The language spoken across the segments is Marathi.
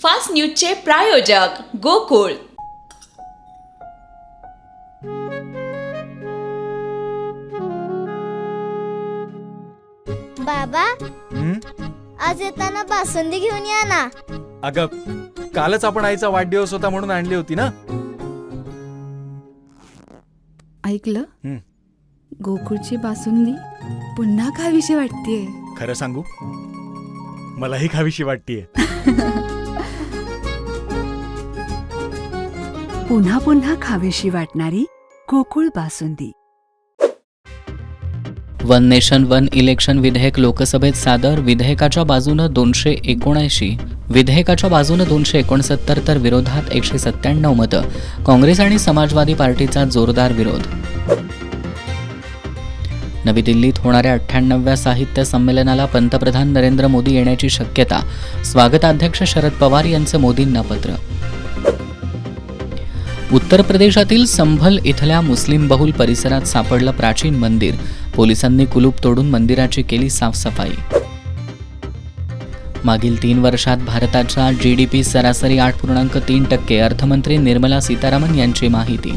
फास्ट न्यूजचे प्रायोजक गोकुळ. बाबा, आज येताना बासुंदी घेऊन या ना. अगं, कालच आपण आईचा वाढदिवस होता म्हणून आणली होती ना. ऐकलं, गोकुळची बासुंदी पुन्हा खावीशी वाटतेय. खरं सांगू, मलाही खावीशी वाटतेय. पुन्हा पुन्हा खावीशी वाटणारी Gokul basundi. One nation one election विधेयक लोकसभेत सादर. विधेयकाच्या बाजूनं 279, विधेयकाच्या बाजूनं 269 तर विरोधात 197 मतं. काँग्रेस आणि समाजवादी पार्टीचा जोरदार विरोध. नवी दिल्लीत होणाऱ्या 98व्या साहित्य संमेलनाला पंतप्रधान नरेंद्र मोदी येण्याची शक्यता. स्वागताध्यक्ष शरद पवार यांचं मोदींना पत्र. उत्तर प्रदेशातील संभल इथल्या मुस्लिम बहुल परिसरात सापडलं प्राचीन मंदिर. पोलिसांनी कुलूप तोडून मंदिराची केली साफसफाई. मागील 3 वर्षात भारताचा GDP सरासरी 8.3%. अर्थमंत्री निर्मला सीतारामन यांची माहिती.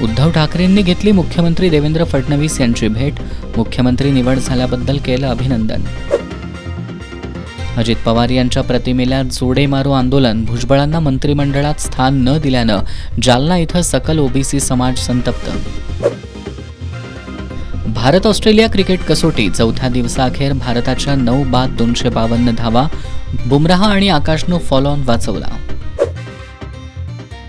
उद्धव ठाकरेंनी घेतली मुख्यमंत्री देवेंद्र फडणवीस यांची भेट. मुख्यमंत्री निवड झाल्याबद्दल केलं अभिनंदन. अजित पवार यांच्या प्रतिमेला जोडे मारो आंदोलन. भुजबळांना मंत्रिमंडळात स्थान न दिल्यानं जालना इथं सकल OBC समाज संतप्त. भारत ऑस्ट्रेलिया क्रिकेट कसोटी. चौथ्या दिवसाअखेर भारताच्या 9 बाद 252 धावा. बुमराह आणि आकाशनं फॉलो ऑन वाचवला.